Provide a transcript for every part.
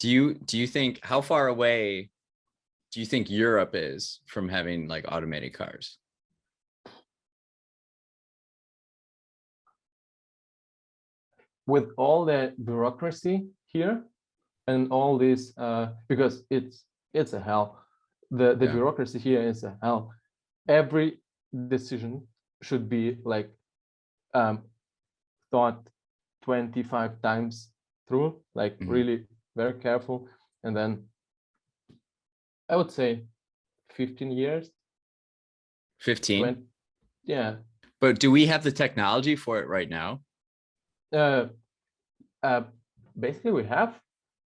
Do you think, how far away do you think Europe is from having like automated cars? With all the bureaucracy here and all this, because it's a hell. The Yeah. bureaucracy here is a hell. Every decision should be like thought 25 times through, like Mhm. really very careful. And then I would say 15 years, 15. 20, yeah. But do we have the technology for it right now? Uh, uh, Basically, we have.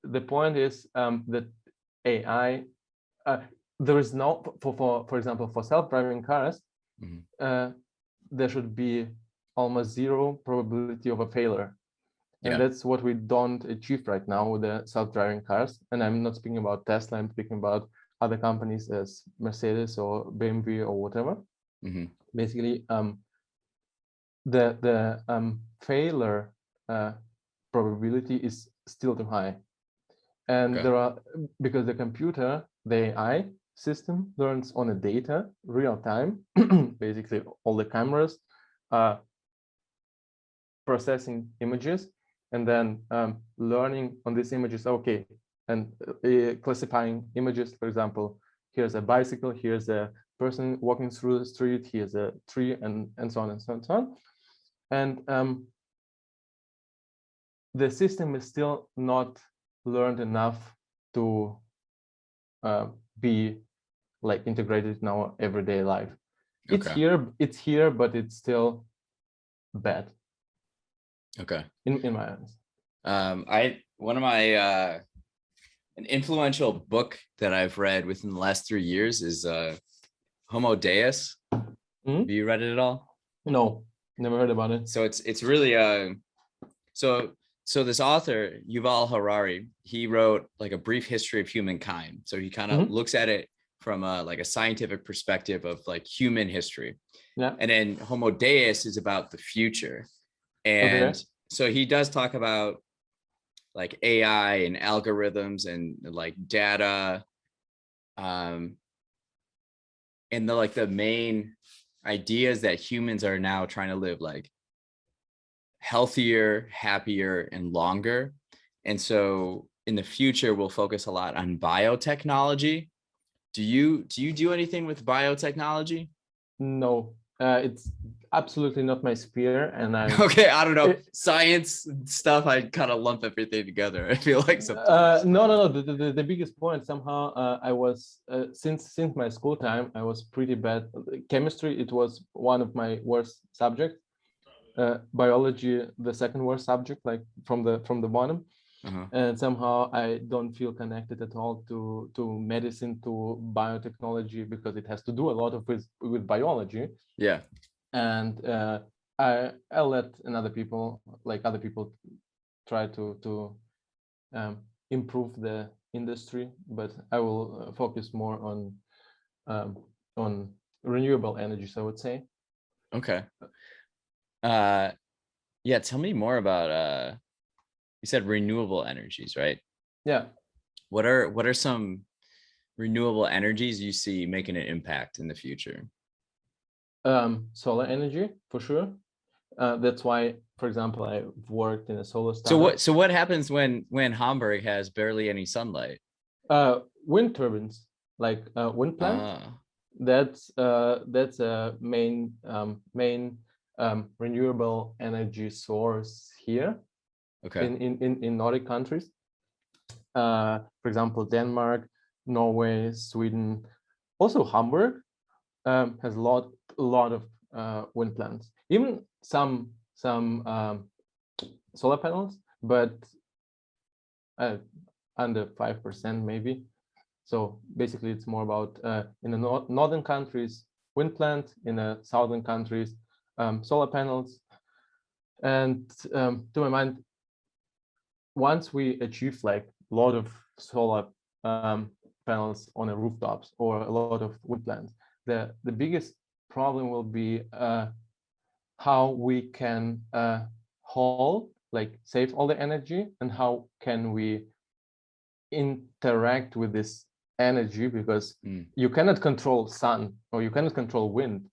The point is that AI, there is no, for example, for self-driving cars, there should be almost zero probability of a failure. And Yeah. that's what we don't achieve right now with the self-driving cars. And I'm not speaking about Tesla, I'm speaking about other companies as Mercedes or BMW or whatever. Basically, the failure probability is still too high. And Okay. there are, because the computer, the AI system learns on the data real time, basically all the cameras processing images and then learning on these images, okay, and classifying images. For example, here's a bicycle, here's a person walking through the street, here's a tree, and so on and so on and so on. And the system is still not learned enough to be like integrated in our everyday life. It's here, but it's still bad. Okay. In my eyes. One of my an influential book that I've read within the last 3 years is Homo Deus. Have you read it at all? No, never heard about it. So it's really so this author, Yuval Harari, he wrote like a brief history of humankind. So he kind of looks at it from like a scientific perspective of like human history. Yeah. And then Homo Deus is about the future. And so he does talk about like AI and algorithms and like data. And the main ideas that humans are now trying to live like healthier, happier, and longer. And so in the future, we'll focus a lot on biotechnology. Do you do anything with biotechnology? No, it's absolutely not my sphere, and I okay. I don't know, science stuff. I kind of lump everything together. I feel like sometimes. No. The biggest point somehow I was since my school time I was pretty bad. Chemistry, it was one of my worst subjects. Biology, the second worst subject, like from the bottom. And somehow I don't feel connected at all to medicine, to biotechnology, because it has to do a lot of with biology. Yeah. And I let other people try to improve the industry, but I will focus more on renewable energies, I would say. Okay. Yeah, tell me more about you said renewable energies, right? Yeah. What are some renewable energies you see making an impact in the future? Solar energy, for sure. That's why, for example, I've worked in a solar startup. So what happens when Hamburg has barely any sunlight? Wind turbines, like wind plant. That's a main renewable energy source here. Okay. In Nordic countries. For example, Denmark, Norway, Sweden, also Hamburg has a lot of wind plants. Even some solar panels, but under 5% maybe. So basically, it's more about in the northern countries, wind plant, in the southern countries, solar panels. And to my mind, once we achieve like a lot of solar panels on the rooftops or a lot of wind plants, the biggest problem will be how we can save all the energy, and how can we interact with this energy, because you cannot control sun or you cannot control wind.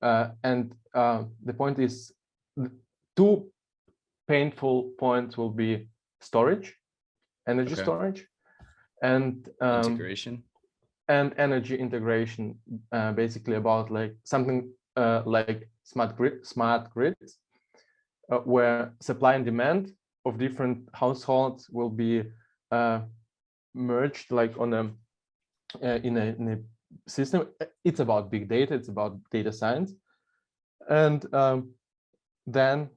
And the point is, two painful points will be storage, energy storage, and integration, and energy integration. Basically about like something like smart grids, where supply and demand of different households will be merged like on a in a system. It's about big data, it's about data science, and then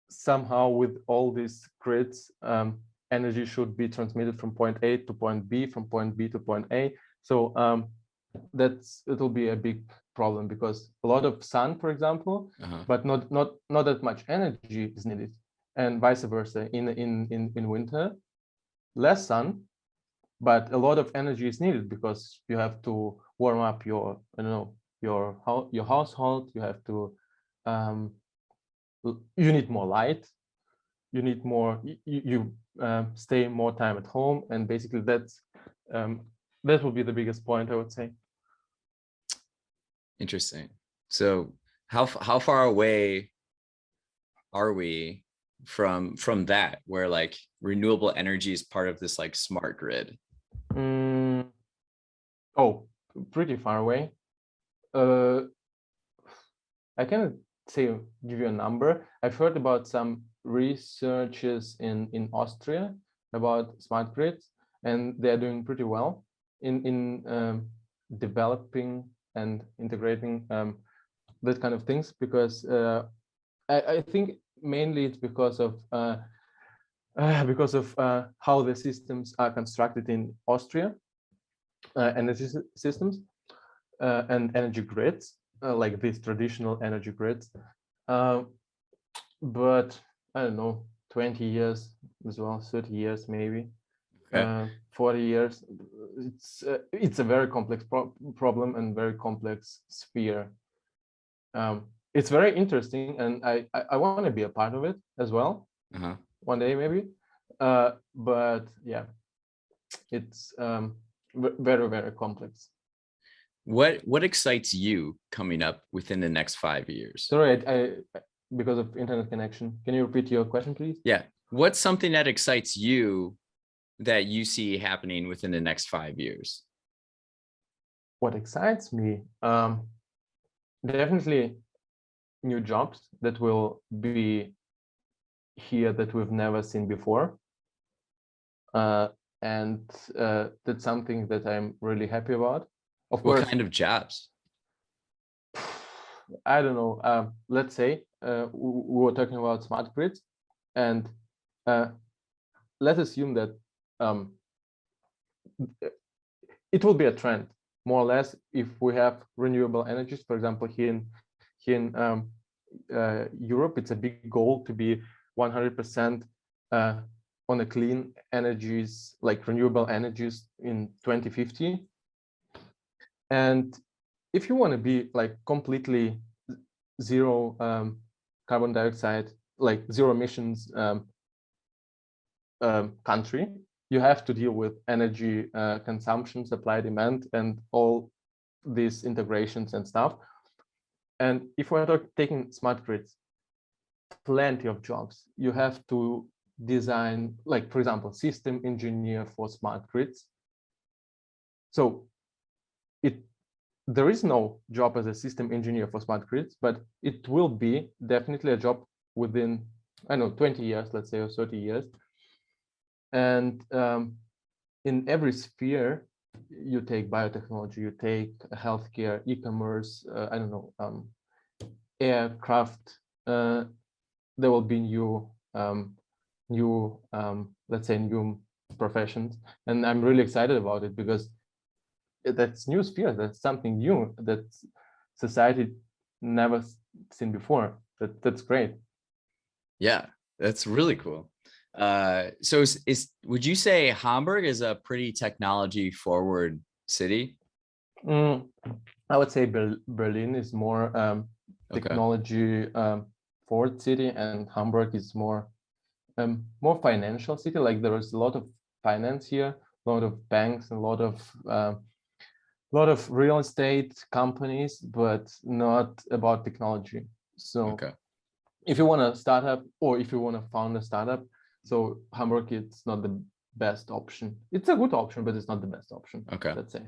somehow with all these grids, energy should be transmitted from point A to point B, from point B to point A. So it'll be a big problem, because a lot of sun, for example, but not that much energy is needed, and vice versa. In winter, less sun, but a lot of energy is needed, because you have to warm up your your household. You have to you need more light, you need more, you stay more time at home, and basically that's that will be the biggest point, I would say. Interesting. So how far away are we from that, where like renewable energy is part of this like smart grid? Oh, pretty far away. I cannot give you a number. I've heard about some researches in Austria about smart grids, and they're doing pretty well in developing and integrating that kind of things, because I think mainly it's because of how the systems are constructed in Austria, energy systems and energy grids, like these traditional energy grids. But I don't know, 20 years as well, 30 years maybe, 40 years. It's a very complex problem and very complex sphere. It's very interesting, and I want to be a part of it as well, one day maybe. But yeah, it's very, very complex. What excites you coming up within the next 5 years? Sorry, I because of internet connection. Can you repeat your question, please? Yeah. What's something that excites you that you see happening within the next 5 years? What excites me? Definitely new jobs that will be here that we've never seen before. And that's something that I'm really happy about. Of course. What kind of jobs? I don't know. Let's say we were talking about smart grids, and let's assume that it will be a trend, more or less, if we have renewable energies. For example, here in Europe, it's a big goal to be 100% on the clean energies, like renewable energies, in 2050. And if you want to be like completely zero carbon dioxide, like zero emissions country, you have to deal with energy consumption, supply, demand, and all these integrations and stuff. And if we're taking smart grids, plenty of jobs. You have to design, like, for example, system engineer for smart grids. So there is no job as a system engineer for smart grids, but it will be definitely a job within, I don't know, 20 years, let's say, or 30 years. And in every sphere, you take biotechnology, you take healthcare, e-commerce, I don't know, aircraft, there will be new, let's say, new professions. And I'm really excited about it, because that's new sphere, that's something new that society never seen before. That's great. Yeah, that's really cool. So would you say Hamburg is a pretty technology forward city? I would say Berlin is more technology forward city, and Hamburg is more more financial city. Like there is a lot of finance here, a lot of banks, a lot of real estate companies, but not about technology. So if you want to start up, or if you want to found a startup, so Hamburg, it's not the best option. It's a good option, but it's not the best option. Okay. Let's say.